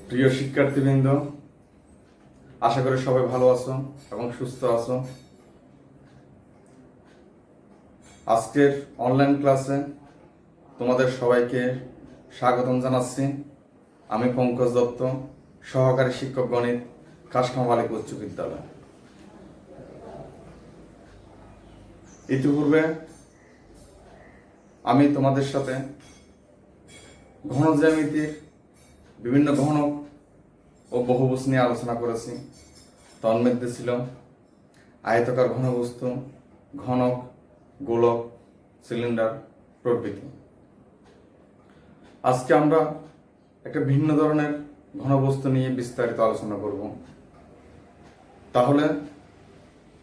প্রিয় শিক্ষার্থীবৃন্দ, আশা করি সবাই ভালো আছো এবং সুস্থ আছো। আজকের অনলাইন ক্লাসে তোমাদের সবাইকে স্বাগতম জানাচ্ছি। আমি পঙ্কজ দত্ত, সহকারী শিক্ষক গণিত, কাশখাম বালিকা উচ্চ বিদ্যালয়। ইতিপূর্বে আমি তোমাদের সাথে ঘন জ্যামিতির বিভিন্ন ঘনক ও বহুভুজ নিয়ে আলোচনা করেছি। তন্মধ্যে ছিল আয়তাকার ঘনবস্তু, ঘনক, গোলক, সিলিন্ডার প্রভৃতি। আজকে আমরা একটা ভিন্ন ধরনের ঘনবস্তু নিয়ে বিস্তারিত আলোচনা করব। তাহলে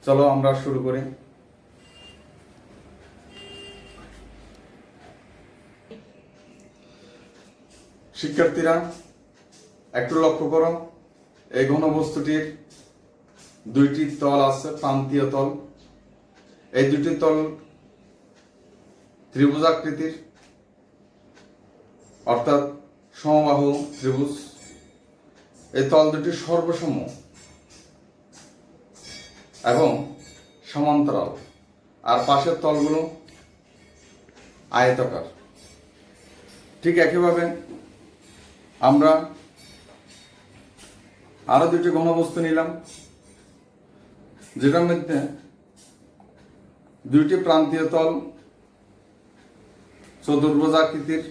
চলো আমরা শুরু করি। শিক্ষার্থীরা একটু লক্ষ্য করো, এই ঘনবস্তুটির দুইটি তল আছে, প্রান্তীয় তল। এই দুটি তল ত্রিভুজাকৃতির, অর্থাৎ সমবাহু ত্রিভুজ। এই তল দুটি সর্বসম এবং সমান্তরাল, আর পাশের তলগুলো আয়তাকার। ঠিক একইভাবে আমরা আরো দুটি ঘনবস্তু নিলাম, যেটার মধ্যে দুইটি প্রান্তীয় তল চতুর্ভুজাকৃতির,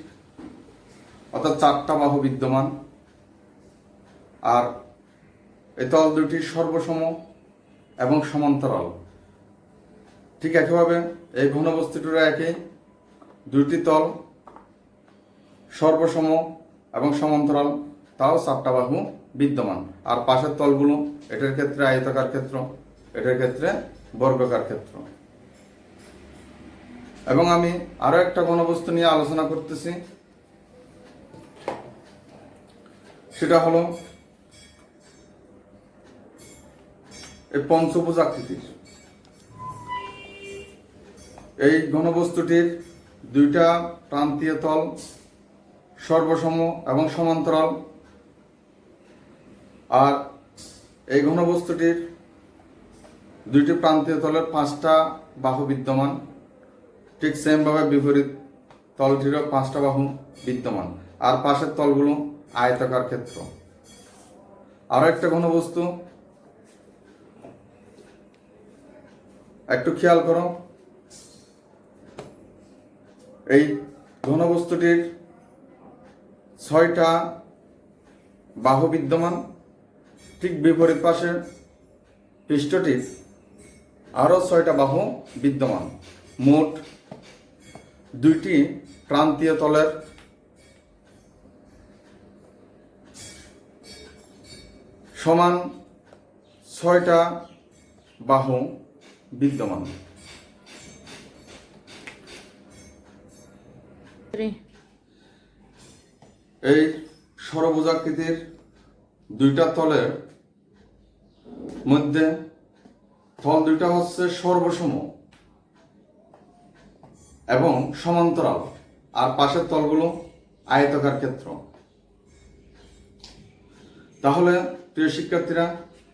অর্থাৎ চারটা বাহু বিদ্যমান, আর এই তল দুটি সর্বসম এবং সমান্তরাল। ঠিক একইভাবে এই ঘনবস্তুটির একই, দুইটি তল সর্বসম এবং সমান্তরাল, তাও চারটা বাহু বিদ্যমান। আর পাশের তলগুলো, এটার ক্ষেত্রে আয়তাকার ক্ষেত্র, এটার ক্ষেত্রে বর্গাকার ক্ষেত্র। এবং আমি আরো একটা ঘনবস্তু নিয়ে আলোচনা করতেছি, সেটা হলো এই পঞ্চভুজ আকৃতির। এই ঘনবস্তুটির দুইটা প্রান্তীয় তল সর্বসম এবং সমান্তরাল, আর এই ঘনবস্তুটির দুইটি প্রান্তীয় তলের পাঁচটা বাহু বিদ্যমান। ঠিক সেমভাবে বিপরীত তলটিরও পাঁচটা বাহু বিদ্যমান, আর পাশের তলগুলো আয়তাকার ক্ষেত্র। আরো একটা ঘনবস্তু, একটু খেয়াল করো, এই ঘনবস্তুটির ছয়টা বাহু বিদ্যমান। ঠিক বিপরীত পাশে পৃষ্ঠটির আরো ছয়টা বাহু বিদ্যমান। মোট দুইটি প্রান্তীয় তলের সমান ছয়টা বাহু বিদ্যমান। এই ষড়ভুজাকৃতির দুইটা তলের মধ্যে তল দুইটা হচ্ছে সর্বসম এবং সমান্তরাল, আর পাশের তলগুলো আয়তাকার ক্ষেত্র। তাহলে প্রিয় শিক্ষার্থীরা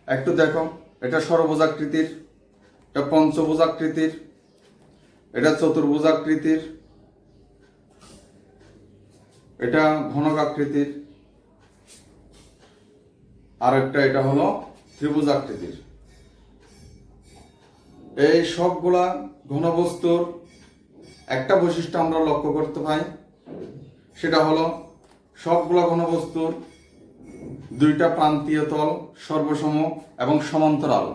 একটু দেখো, এটা ষড়ভুজাকৃতির, এটা পঞ্চভুজাকৃতির, এটা চতুর্ভুজাকৃতির, এটা ঘনকাকৃতির, আর একটা এটা হলো ত্রিভুজাকৃতির। এই সবগুলা ঘনবস্তুর একটা বৈশিষ্ট্য আমরা লক্ষ্য করতে পাই, সেটা হলো সবগুলা ঘনবস্তুর দুইটা প্রান্তীয় তল সর্বসম এবং সমান্তরাল।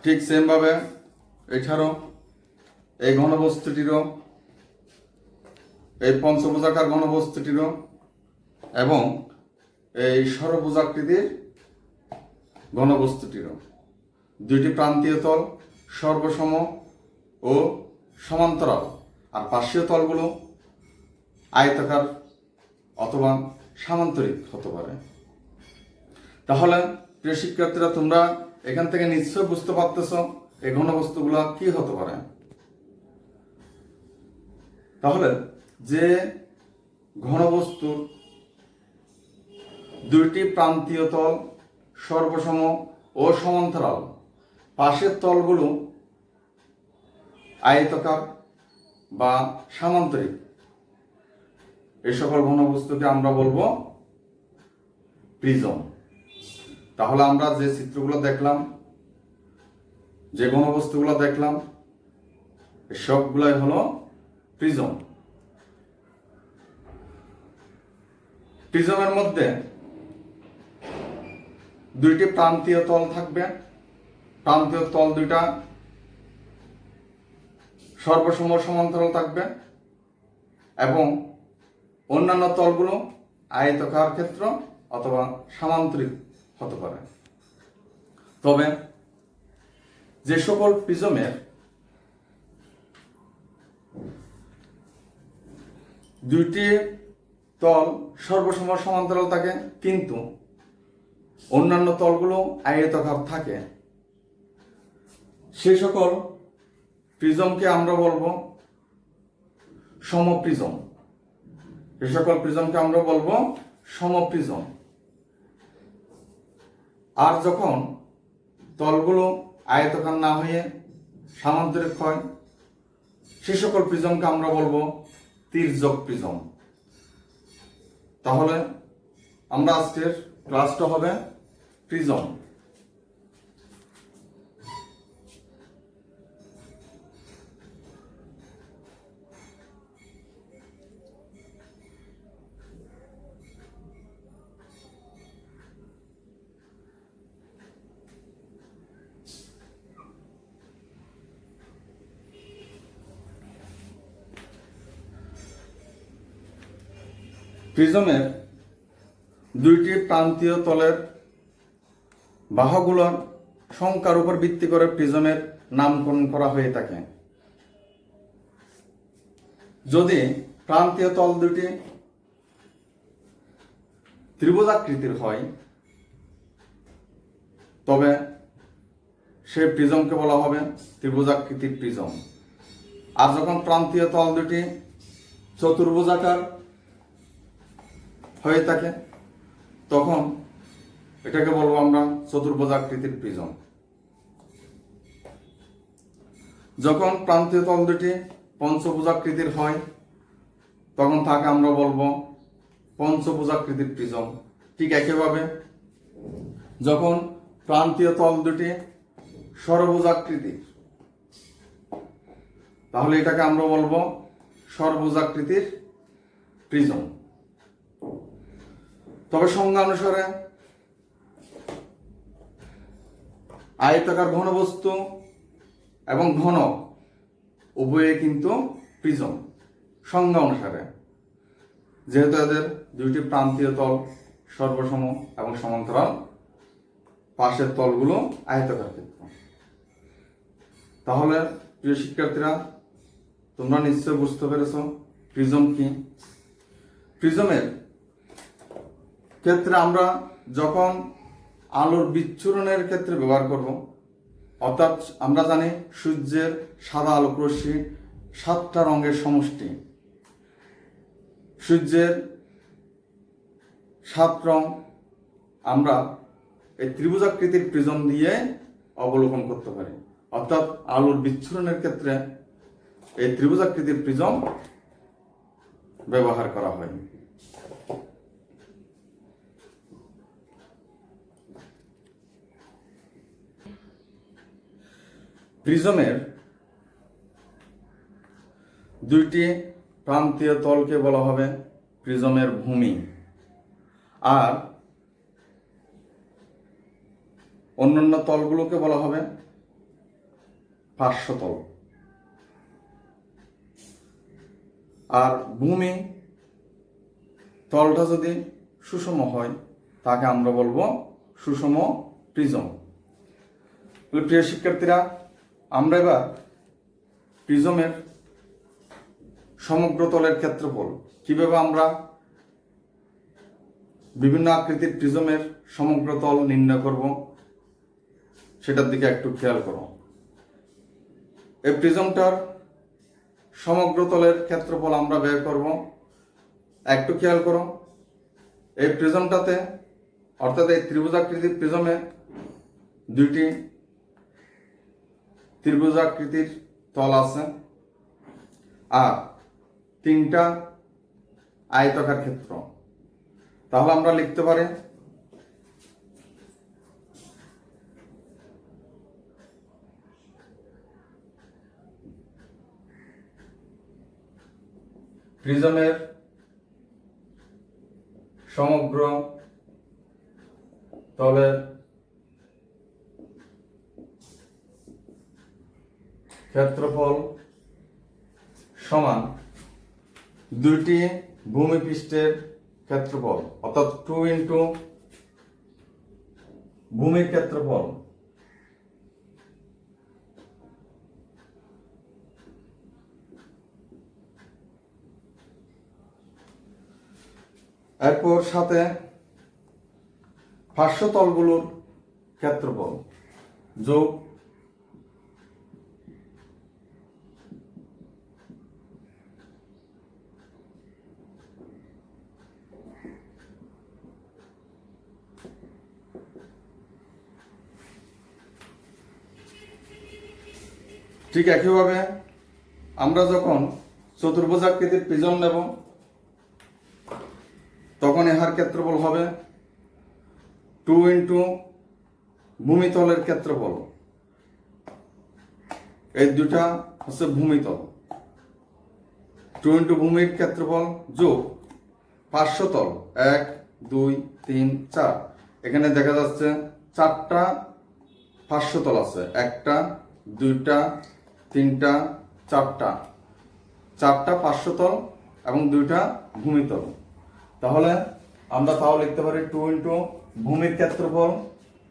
ঠিক সেমভাবে এছাড়াও এই ঘনবস্তুটিরও, এই পঞ্চভুজাকার ঘনবস্তুটিরও এবং এই ষড়ভুজাকৃতির ঘনবস্তুটিরও দুইটি প্রান্তীয় তল সর্বসম ও সমান্তরাল, আর পার্শ্বীয় তলগুলো আয়তাকার অথবা সামান্তরিক হতে পারে। তাহলে প্রিয় শিক্ষার্থীরা, তোমরা এখান থেকে নিশ্চয় বুঝতে পারতেছ এই ঘনবস্তুগুলা কি হতে পারে। তাহলে যে ঘনবস্তুর দুইটি প্রান্তীয় তল সর্বসম ও সমান্তরাল, পাশের তলগুলো আয়তাকার বা সামান্তরিক। এই সকল ঘনবস্তুকে আমরা বলবো প্রিজম। তাহলে আমরা যে চিত্রগুলো দেখলাম, যে ঘনবস্তুগুলো দেখলাম, সবগুলাই হলো প্রিজম। প্রিজমের মধ্যে দুইটি প্রান্তীয় তল থাকবে। প্রান্তীয় তল দুইটা সর্বসম সমান্তরাল থাকবে এবং অন্যান্য তলগুলো আয়তাকার ক্ষেত্র অথবা সামান্তরিক হতে পারে। তবে যে সকল প্রিজমের দুইটি তল সর্বসম সমান্তরাল থাকে কিন্তু অন্যান্য তলগুলো আয়তাকার থাকে, সেই সকল প্রিজমকে আমরা বলবো সমপ্রিজম। এই সকল প্রিজমকে আমরা বলবো সমপ্রিজম। আর যখন তলগুলো আয়তাকার না হয়ে সামান্তরিক হয়, সে সকল প্রিজমকে আমরা বলবো তির্যক প্রিজম। তাহলে আমরা আজকের ক্লাসটা হবে প্রিজম। প্রিজমের দুইটি প্রান্তীয় তলের বাহুগুলোর সংখ্যার উপর ভিত্তি করে প্রিজমের নামকরণ করা হয়ে থাকে। যদি প্রান্তীয় তল দুটি ত্রিভুজাকৃতির হয় তবে সেই প্রিজমকে বলা হবে ত্রিভুজাকৃতির প্রিজম। আর যখন প্রান্তীয় তল দুটি চতুর্ভুজাকার হয়ে থাকে তখন এটাকে বলবো আমরা চতুর্ভুজাকৃতির প্রিজম। যখন প্রান্তীয় তল দুটি পঞ্চভুজাকৃতির হয় তখন তাকে আমরা বলবো পঞ্চভুজাকৃতির প্রিজম। ঠিক একইভাবে যখন প্রান্তীয় তল দুটি ষড়ভুজাকৃতির, তাহলে এটাকে আমরা বলবো ষড়ভুজাকৃতির প্রিজম। তবে সংজ্ঞা অনুসারে আয়তাকার ঘনবস্তু এবং ঘনক উভয়ে কিন্তু প্রিজম সংজ্ঞা অনুসারে, যেহেতু এদের দুইটি প্রান্তীয় তল সর্বসম এবং সমান্তরাল, পাশের তলগুলো আয়তাকার ক্ষেত্র। তাহলে প্রিয় শিক্ষার্থীরা, তোমরা নিশ্চয় বুঝতে পেরেছ প্রিজম কি। প্রিজমের ক্ষেত্রে আমরা যখন আলোর বিচ্ছুরণের ক্ষেত্রে ব্যবহার করব, অর্থাৎ আমরা জানি সূর্যের সাদা আলোক রশ্মি 7টা রঙের সমষ্টি। সূর্যের 7 রং আমরা এই ত্রিভুজাকৃতির প্রিজম দিয়ে অবলোকন করতে পারি। অর্থাৎ আলোর বিচ্ছুরণের ক্ষেত্রে এই ত্রিভুজাকৃতির প্রিজম ব্যবহার করা হয়। প্রিজমের দুইটি প্রান্তীয় তলকে বলা হবে প্রিজমের ভূমি, আর অন্যান্য তলগুলোকে বলা হবে পার্শ্বতল। আর ভূমি তলটা যদি সুষম হয় তাকে আমরা বলবো সুষম প্রিজম। প্রিয় শিক্ষার্থীরা, আমরা এবার প্রিজমের সমগ্র তলের ক্ষেত্রফল কিভাবে আমরা বিভিন্ন আকৃতির প্রিজমের সমগ্র তল নির্ণয় করব সেটার দিকে একটু খেয়াল করো। এই প্রিজমটার সমগ্র তলের ক্ষেত্রফল আমরা বের করব। একটু খেয়াল করো, এই প্রিজমটাতে অর্থাৎ এই ত্রিভুজাকৃতির প্রিজমে দুইটি ত্রিভুজাকৃতির তল আছে আর তিনটা আয়তাকার ক্ষেত্র। তাহলে আমরা লিখতে পারি প্রিজমের সমগ্র তলের ক্ষেত্রফল সমান দুইটি ভূমিপৃষ্ঠের ক্ষেত্রফল, অর্থাৎ 2 ইন্টু ভূমির ক্ষেত্রফল এরপর সাথে পার্শ্বতলগুলোর ক্ষেত্রফল যোগ ঠিক একইভাবে আমরা যখন চতুর্ভুজাকৃতির প্রিজম নেব তখন ইহার ক্ষেত্রফল হবে 2 ইন্টু ভূমিতলের ক্ষেত্রফল, এই দুটা হচ্ছে ভূমিতল, 2 ইন্টু ভূমির ক্ষেত্রফল যোগ পার্শ্বতল 1 2 3 4। এখানে দেখা যাচ্ছে 4টা পার্শ্বতল আছে, 1টা 2টা 3টা 4টা পার্শ্বতল এবং 2টা ভূমিতল। তাহলে আমরা লিখতে পারি 2 ইন্টু ভূমির ক্ষেত্রফল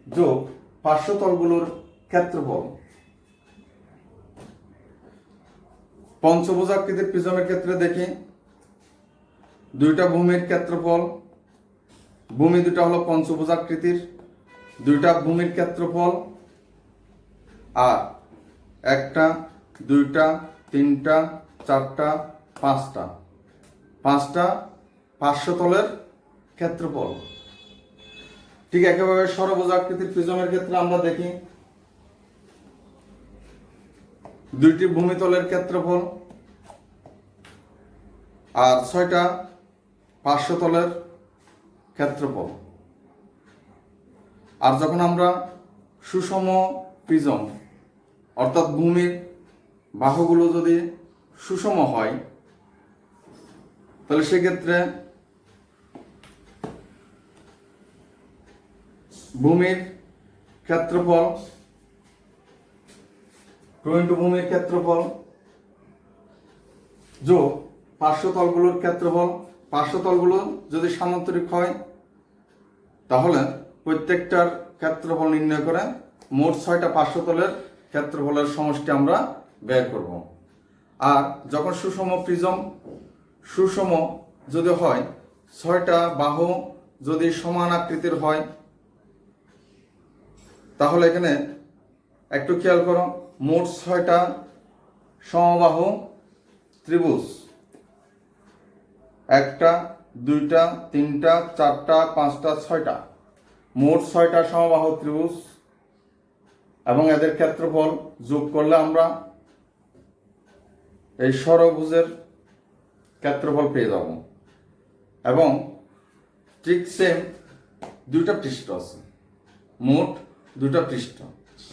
যোগ পার্শ্বতলগুলোর ক্ষেত্রফল। পঞ্চভুজাকৃতির প্রিজমের ক্ষেত্রে দেখি দুইটা ভূমির ক্ষেত্রফল, ভূমি দুটা হলো পঞ্চভুজাকৃতির, দুইটা ভূমির ক্ষেত্রফল আর 1টা 2টা 3টা 4টা 5টা পার্শ্বতলের ক্ষেত্রফল। ঠিক একইভাবে ষড়ভুজাকৃতির প্রিজমের ক্ষেত্রে আমরা দেখি দুইটি ভূমিতলের ক্ষেত্রফল আর 6টা পার্শ্বতলের ক্ষেত্রফল। আর যখন আমরা সুষম প্রিজম অর্থাৎ ভূমির বাহুগুলো যদি সুষম হয় তাহলে সেক্ষেত্রে ভূমির ক্ষেত্রফল 2 ইন্টু ভূমির ক্ষেত্রফল যোগ পার্শ্বতলগুলোর ক্ষেত্রফল। পার্শ্বতলগুলো যদি সামান্তরিক হয় তাহলে প্রত্যেকটার ক্ষেত্রফল নির্ণয় করে মোট 6টা পার্শ্বতলের ক্ষেত্রফলের সমষ্টি আমরা বের করব। আর যখন সুষম প্রিজম সুষম যদি হয়, 6টা বাহু যদি সমান আকৃতির হয় তাহলে এখানে একটু খেয়াল করো, মোট 6টা সমবাহু ত্রিভুজ, 1টা 2টা 3টা 4টা 5টা 6টা, মোট 6টা সমবাহু ত্রিভুজ এবং এদের ক্ষেত্রফল যোগ করলে আমরা এই ষড়ভুজের ক্ষেত্রফল পেয়ে যাব। এবং ঠিক সেম 2টা পৃষ্ঠ আছে, মোট 2টা পৃষ্ঠ,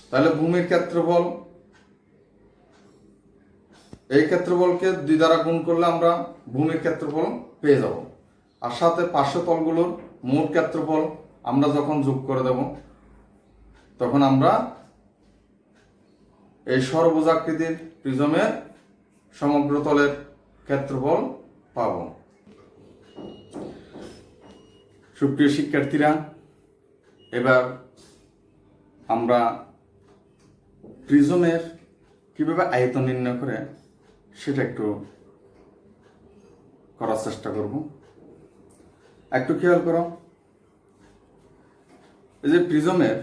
তাহলে ভূমির ক্ষেত্রফল এই ক্ষেত্রফলকে 2 দ্বারা গুণ করলে আমরা ভূমির ক্ষেত্রফল পেয়ে যাব। আর সাথে পার্শ্বতলগুলোর মোট ক্ষেত্রফল আমরা যখন যোগ করে দেব তখন আমরা এই ষড়ভুজাকৃতির প্রিজমের সমগ্র তলের ক্ষেত্রফল পাব। সুপ্রিয় শিক্ষার্থীরা, এবার আমরা প্রিজমের কিভাবে আয়তন নির্ণয় করে সেটা একটু করার চেষ্টা করব। একটু খেয়াল করো, এই যে প্রিজমের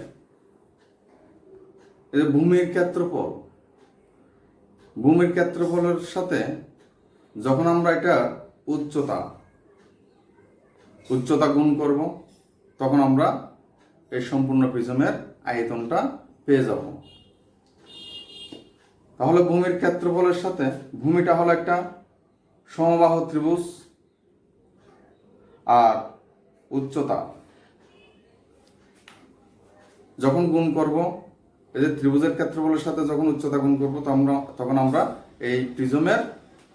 এই যে ভূমির ক্ষেত্রফলের সাথে যখন আমরা এটা উচ্চতা গুণ করব তখন আমরা এই সম্পূর্ণ প্রিজমের আয়তনটা পেয়ে যাব। তাহলে ভূমির ক্ষেত্রফলের সাথে ভূমিটা হলো একটা সমবাহু ত্রিভুজ, আর উচ্চতা যখন গুণ করব, এই যে ত্রিভুজের ক্ষেত্রফলের সাথে যখন উচ্চতা গুণ করব তখন আমরা এই প্রিজমের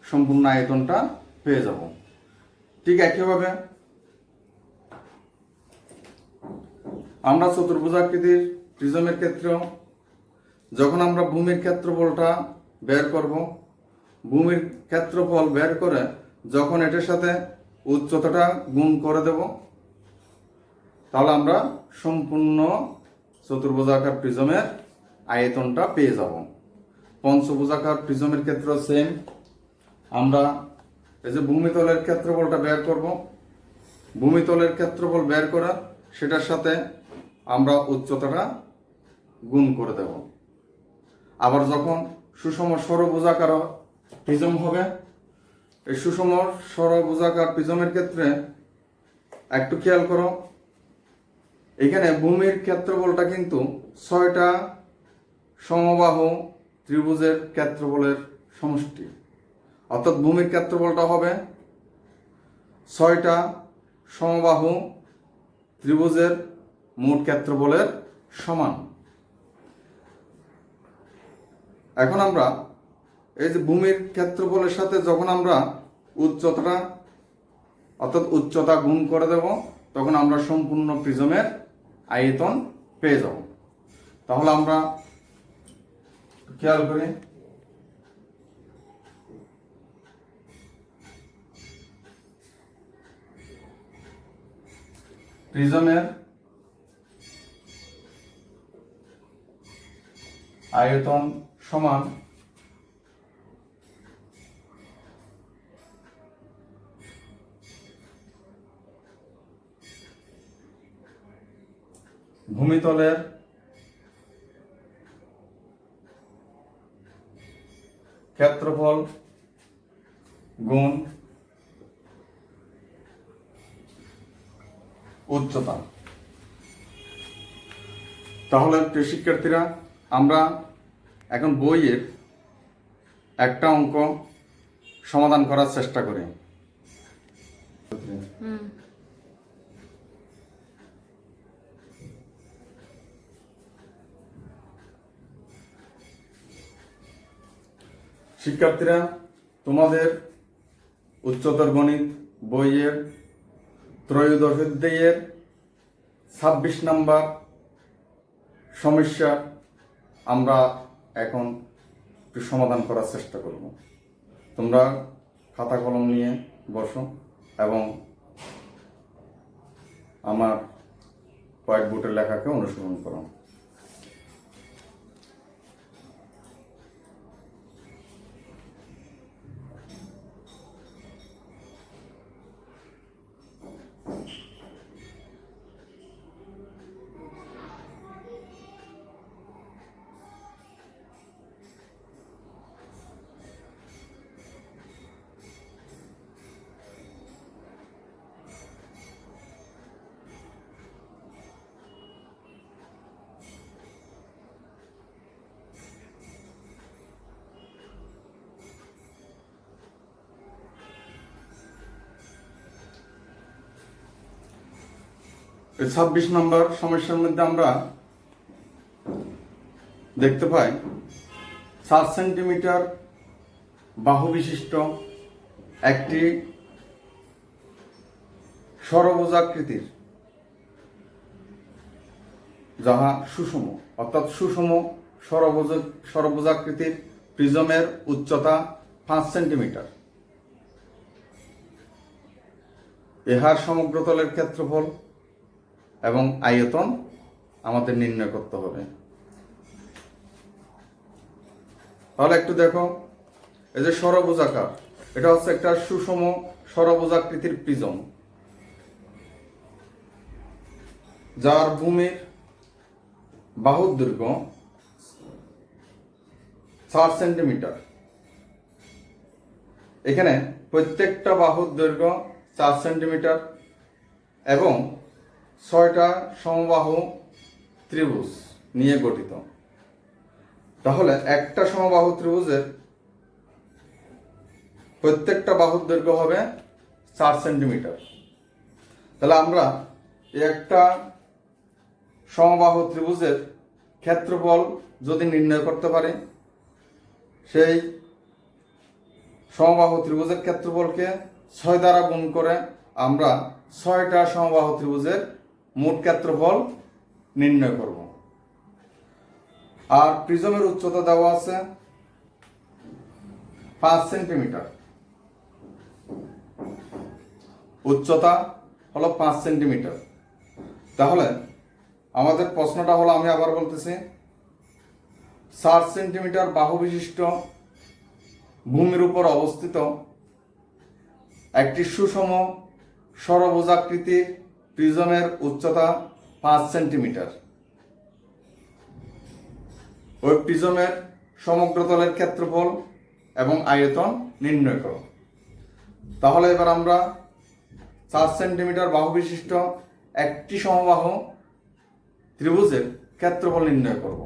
সম্পূর্ণ আয়তনটা পেয়ে যাব। ঠিক একইভাবে আমরা চতুর্ভুজাকৃতির প্রিজমের ক্ষেত্রেও যখন আমরা ভূমির ক্ষেত্রফলটা বের করব, ভূমির ক্ষেত্রফল বের করে যখন এটার সাথে উচ্চতাটা গুণ করে দেব, তাহলে আমরা সম্পূর্ণ চতুর্ভুজাকার প্রিজমের আয়তনটা পেয়ে যাব। পঞ্চভুজাকার প্রিজমের ক্ষেত্রে সেম, আমরা এই যে ভূমিতলের ক্ষেত্রফলটা বের করব, ভূমিতলের ক্ষেত্রফল বের করা সেটার সাথে আমরা উচ্চতাটা গুণ করে দেব। আবার যখন সুষম ষড়ভুজাকার প্রিজম হবে, এই সুষম ষড়ভুজাকার প্রিজমের ক্ষেত্রে একটু খেয়াল করো, এখানে ভূমির ক্ষেত্রফলটা কিন্তু 6টা সমবাহু ত্রিভুজের ক্ষেত্রফলের সমষ্টি, অর্থাৎ ভূমির ক্ষেত্রফলটা হবে 6টা সমবাহু ত্রিভুজের মোট ক্ষেত্রফলের সমান। এখন আমরা এই যে ভূমির ক্ষেত্রফলের সাথে যখন আমরা উচ্চতাটা অর্থাৎ উচ্চতা গুণ করে দেব, তখন আমরা সম্পূর্ণ প্রিজমের আয়তন পেয়ে যাব। তাহলে আমরা খেয়াল করি, প্রিজমের আয়তন সমান ভূমিতলের ক্ষেত্রফল গুণ উচ্চতা। তাহলে প্রিয় শিক্ষার্থীরা, আমরা এখন বইয়ের একটা অঙ্ক সমাধান করার চেষ্টা করি। শিক্ষার্থীরা, তোমাদের উচ্চতর গণিত বইয়ের ত্রয়োদশ অধ্যায়ের 26 নম্বর সমস্যা আমরা এখন একটু সমাধান করার চেষ্টা করব। তোমরা খাতা কলম নিয়ে বসো এবং আমার হোয়াইট বোর্ডের লেখাকে অনুসরণ করো। এই 26 নম্বর সমস্যার মধ্যে আমরা দেখতে পাই 4 সেন্টিমিটার বাহু বিশিষ্ট একটি ষড়ভুজাকৃতির, যাহা সুষম অর্থাৎ সুষম ষড়ভুজাকৃতির প্রিজমের উচ্চতা 5 সেন্টিমিটার, ইহার সমগ্রতলের ক্ষেত্রফল এবং আয়তন আমাদের নির্ণয় করতে হবে। তাহলে একটু দেখো, এই যে ষড়ভুজাকার, এটা হচ্ছে একটা সুষম ষড়ভুজাকৃতির প্রিজম, যার ভূমির বাহুর দৈর্ঘ্য 4 সেন্টিমিটার। এখানে প্রত্যেকটা বাহুর দৈর্ঘ্য 4 সেন্টিমিটার এবং 6টা সমবাহু ত্রিভুজ নিয়ে গঠিত। তাহলে একটা সমবাহু ত্রিভুজের প্রত্যেকটা বাহুর দৈর্ঘ্য হবে 4 সেন্টিমিটার। তাহলে আমরা একটা সমবাহু ত্রিভুজের ক্ষেত্রফল যদি নির্ণয় করতে পারি, সেই সমবাহু ত্রিভুজের ক্ষেত্রফলকে 6 দ্বারা গুণ করে আমরা 6টা সমবাহু ত্রিভুজের মোট ক্ষেত্রফল নির্ণয় করব। আর প্রিজমের উচ্চতা দেওয়া আছে 5 সেন্টিমিটার। উচ্চতা হলো 5 সেন্টিমিটার। তাহলে আমাদের প্রশ্নটা হলো, আমি আবার বলতেছি, 4 সেন্টিমিটার বাহু বিশিষ্ট ভূমির উপর অবস্থিত একটি সুষম ষড়ভুজাকৃতি প্রিজমের উচ্চতা 5 সেন্টিমিটার। ওই প্রিজমের সমগ্র তলের ক্ষেত্রফল এবং আয়তন নির্ণয় করো। তাহলে এবার আমরা 4 সেন্টিমিটার বাহু বিশিষ্ট একটি সমবাহু ত্রিভুজের ক্ষেত্রফল নির্ণয় করব।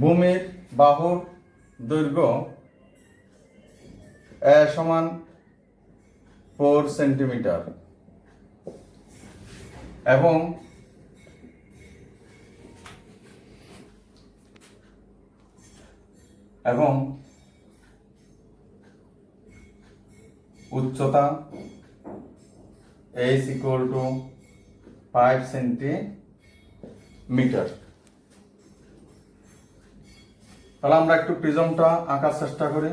ভূমির বাহুর দৈর্ঘ্য এ সমান 4 সেন্টিমিটার এবং উচ্চতা h = 5 সেন্টিমিটার। তাহলে আমরা একটু প্রিজমটা আঁকার চেষ্টা করি।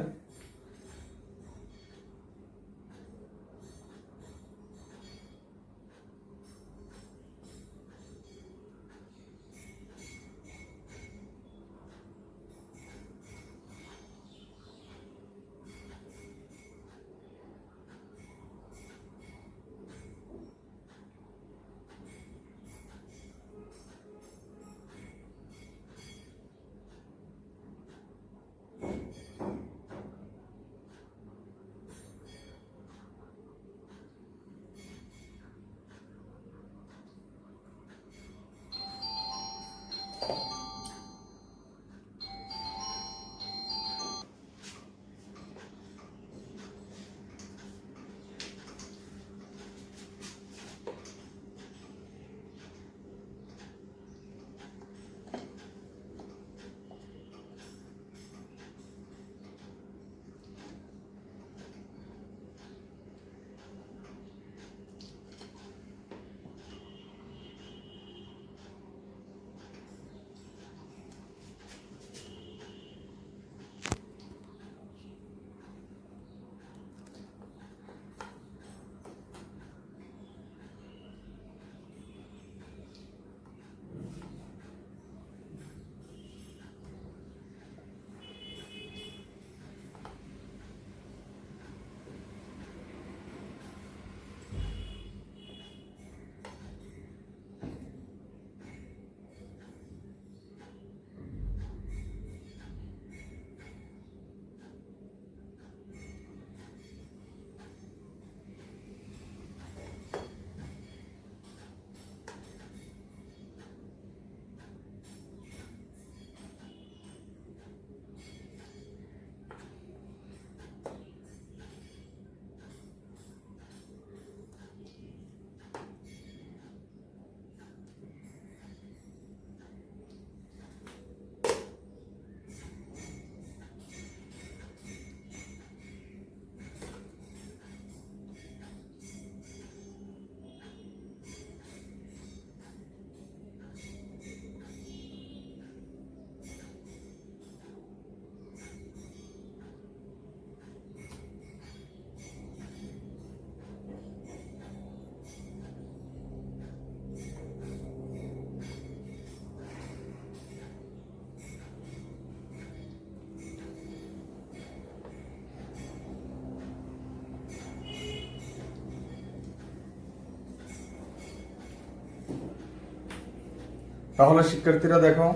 তাহলে শিক্ষার্থীরা দেখো,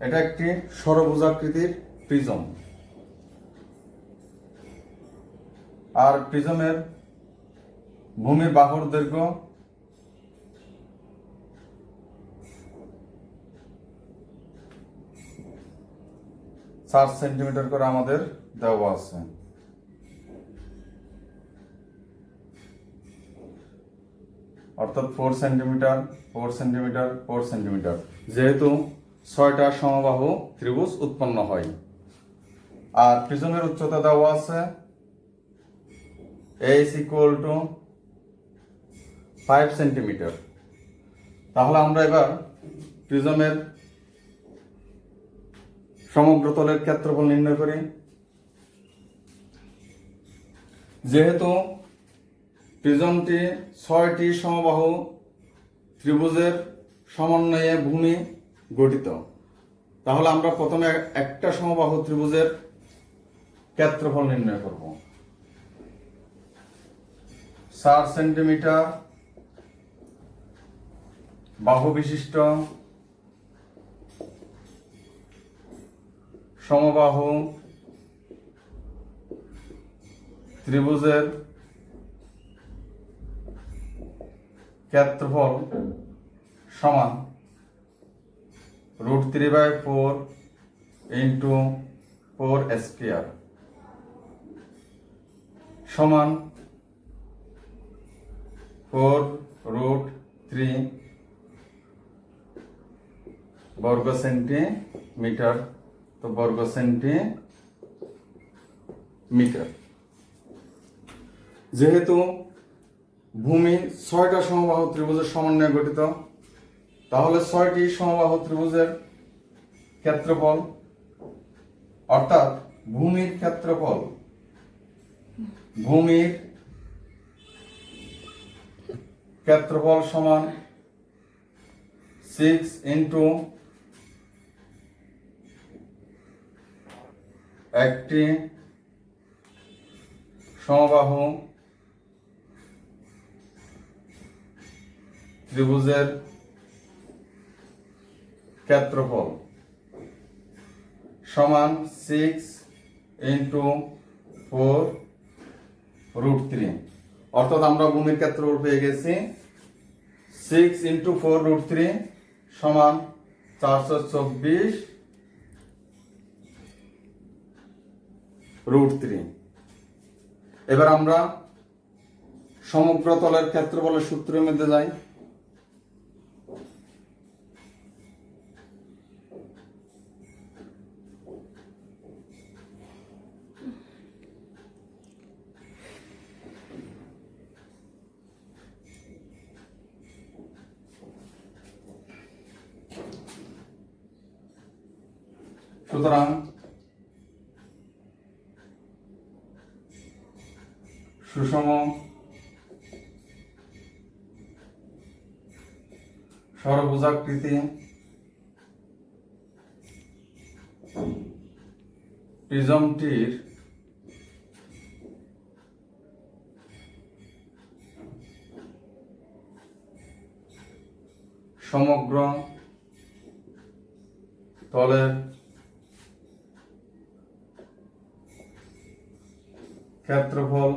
এটা একটি ষড়ভুজাকৃতির প্রিজম, আর প্রিজমের ভূমির বাহুর দৈর্ঘ্য 4 সেন্টিমিটার করে আমাদের দেওয়া আছে। অর্থাৎ 4 সেন্টিমিটার 4 সেন্টিমিটার 4 সেন্টিমিটার, যেহেতু 6টা সমবাহু ত্রিভুজ উৎপন্ন হয়। আর প্রিজমের উচ্চতা দেওয়া আছে h = 5 সেন্টিমিটার। তাহলে আমরা এবার প্রিজমের সমগ্র তলের ক্ষেত্রফল নির্ণয় করি। যেহেতু প্রিজমটি 6টি সমবাহু ত্রিভুজের সমন্বয়ে ভূমি গঠিত, তাহলে আমরা প্রথমে একটা সমবাহু ত্রিভুজের ক্ষেত্রফল নির্ণয় করব। 4 সেন্টিমিটার বাহু বিশিষ্ট সমবাহু ত্রিভুজের ক্ষেত্রফল সমান √3/4 × 4 স্কয়ার সমান 4√3 বর্গ সেন্টিমিটার। তো বর্গ সেন্টিমিটার। যেহেতু ভূমি 6টা সমবাহু ত্রিভুজের সমন্বয়ে গঠিত, তাহলে 6টি সমবাহু ত্রিভুজের ক্ষেত্রফল, অর্থাৎ ভূমির ক্ষেত্রফল সমান 6 × একটি সমবাহু ত্রিভুজের ক্ষেত্রফল সমান 6 × 4√3। অর্থাৎ আমরা ভূমির ক্ষেত্রফল পেয়ে গেছি 6 × 4√3 সমান 424√3। এবার আমরা সমগ্র তলের ক্ষেত্রফলের সূত্রের মধ্যে যাই। সুতরাং সুষম ষড়ভুজাকৃতি প্রিজমটির সমগ্র তলের ক্ষেত্রফল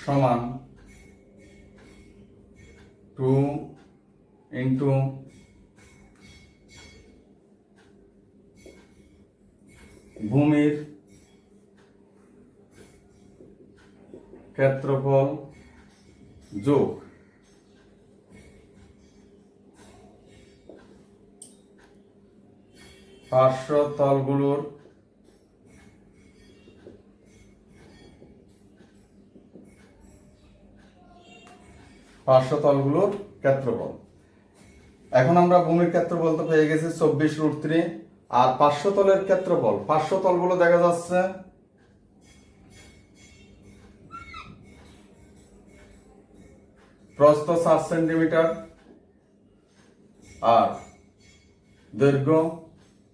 সমান 2 × ভূমির ক্ষেত্রফল যোগ পার্শ্ব তলগুলোর ক্ষেত্রফল। এখন আমরা ভূমির ক্ষেত্রফল তো পেয়ে গেছি 24√3, আর পার্শ্বতলের ক্ষেত্রফল, পার্শ্বতলগুলো দেখা যাচ্ছে প্রস্থ 7 সেন্টিমিটার আর দৈর্ঘ্য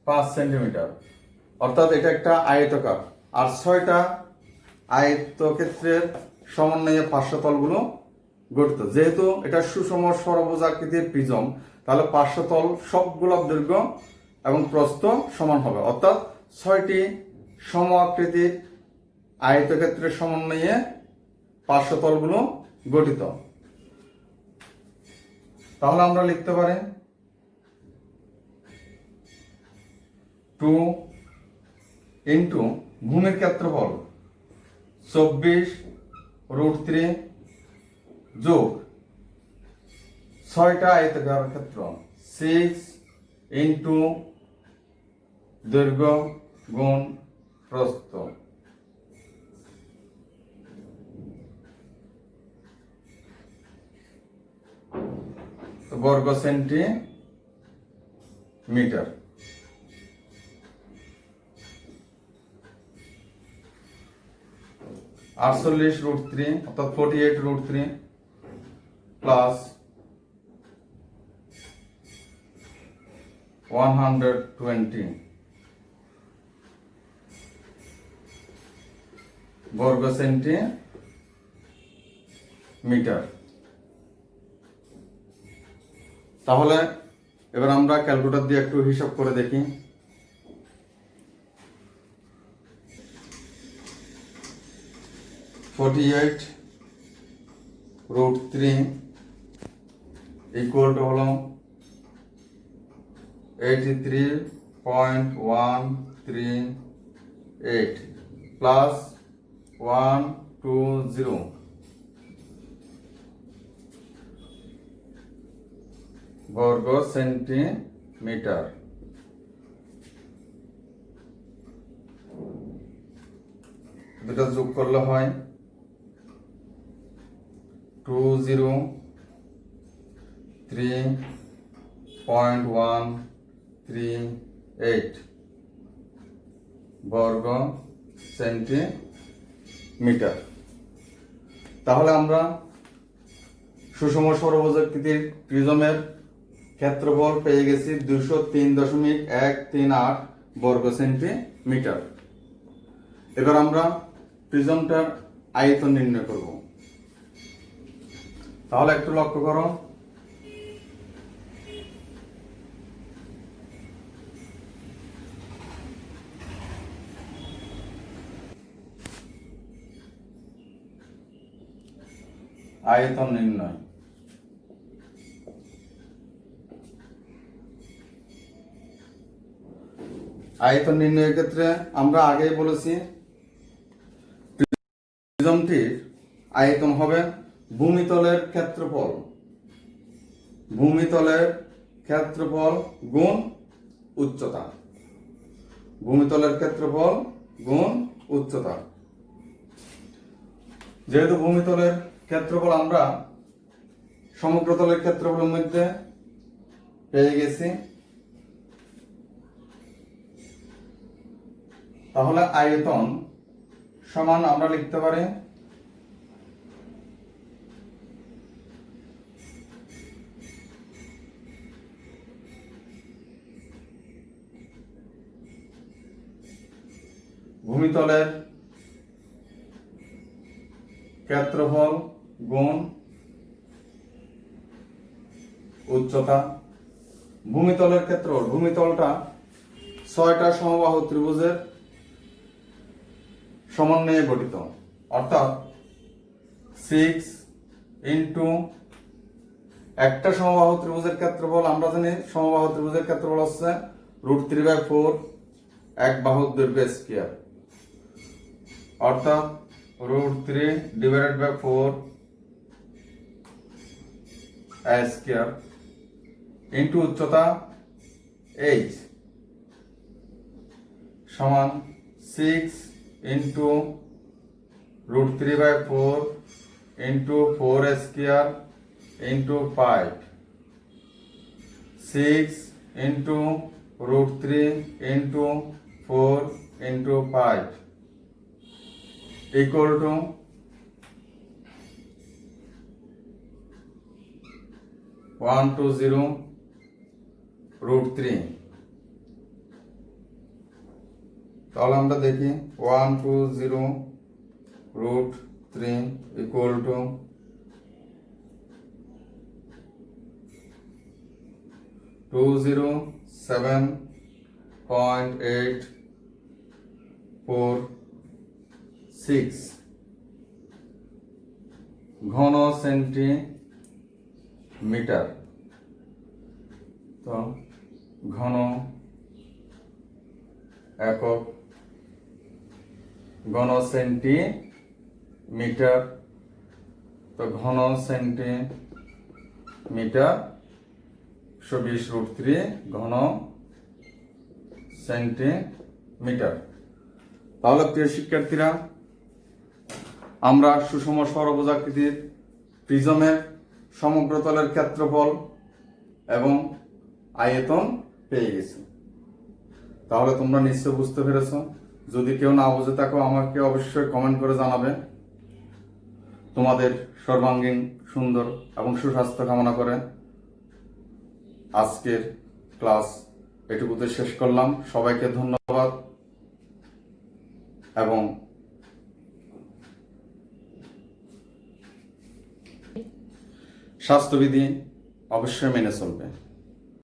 5 সেন্টিমিটার। অর্থাৎ এটা একটা আয়তকার, আর 6টা আয়তক্ষেত্রের সমন্বয়ে পার্শ্বতলগুলো গঠিত। যেহেতু এটা সুষম ষড়ভুজ আকৃতির প্রিজম, তাহলে পার্শ্বতল সবগুলো দৈর্ঘ্য এবং প্রস্থ সমান হবে, অর্থাৎ 6টি সম আকৃতির আয়তক্ষেত্রের সমন্বয়ে পার্শ্বতলগুলো গঠিত। তাহলে আমরা লিখতে পারি 2 ইন্টু ভূমির ক্ষেত্রফল 24√3 যোগ 6টা আয়তাকার ক্ষেত্র 6 ইন্টু দৈর্ঘ্য গুণ প্রস্থ। বর্গ সেন্টিমিটার। 48√3 অর্থাৎ 48√3 প্লাস 120 বর্গ সেন্টিমিটার। তাহলে এবার আমরা ক্যালকুলেটর দিয়ে একটু হিসাব করে দেখি। 48√3 ইকুয়াল টু হলো 83.138 প্লাস 120 বর্গ সেন্টিমিটার। দুটা যোগ করলে হয় 203.138 বর্গ সেন্টিমিটার। তাহলে আমরা সুষম ষড়ভুজাকৃতির প্রিজমের ক্ষেত্রফল পেয়ে গেছি 203.138 বর্গ সেন্টিমিটার। এবার আমরা প্রিজমটার আয়তন নির্ণয় করব। তাহলে একটু লক্ষ্য করো, আয়তন নির্ণয়। আয়তন নির্ণয়ের ক্ষেত্রে আমরা আগেই বলেছি প্রিজমটির আয়তন হবে ভূমিতলের ক্ষেত্রফল গুণ উচ্চতা। ভূমিতলের ক্ষেত্রফল গুণ উচ্চতা। যেহেতু ভূমিতলের ক্ষেত্রফল আমরা সমগ্রতলের ক্ষেত্রফলের মধ্যে পেয়ে গেছি, তাহলে আয়তন সমান আমরা লিখতে পারি ভূমিতলের ক্ষেত্রফল গুণ উচ্চতা। ভূমিতলের ক্ষেত্রফল, ভূমিতলটা 6টা সমবাহু ত্রিভুজের সমন্বয়ে গঠিত, অর্থাৎ 6 ইন্টু একটা সমবাহু ত্রিভুজের ক্ষেত্রফল আমরা জানি সমবাহু ত্রিভুজের ক্ষেত্রফল হচ্ছে √3/4 এক বাহুর দৈর্ঘ্য স্কয়ার, অর্থাৎ √3/4 স্কয়ার ইন্টু উচ্চতা h সমান 6 into √3/4 into 4 square into 5 6 into √3 into 4 into 5 equal to 120√3। তাহলে আমরা দেখি 120√3 equal to 207.846 ঘন সেন্টিমিটার। তো ঘন একক ঘন সেন্টিমিটার। তো ঘন সেন্টিমিটার 120√3 ঘন সেন্টিমিটার। তাহলে প্রিয় শিক্ষার্থীরা, আমরা সুষম ষড়ভুজাকৃতির প্রিজমের সমগ্র তলের ক্ষেত্রফল এবং আয়তন পেয়ে গেছি। তাহলে তোমরা নিশ্চয় বুঝতে পেরেছ। যদি কেউ না বুঝে থাকো আমাকে অবশ্যই কমেন্ট করে জানাবে। তোমাদের সর্বাঙ্গীন সুন্দর এবং সুস্বাস্থ্য কামনা করে আজকের ক্লাস এটুকুতে শেষ করলাম। সবাইকে ধন্যবাদ এবং স্বাস্থ্যবিধি অবশ্যই মেনে চলবে।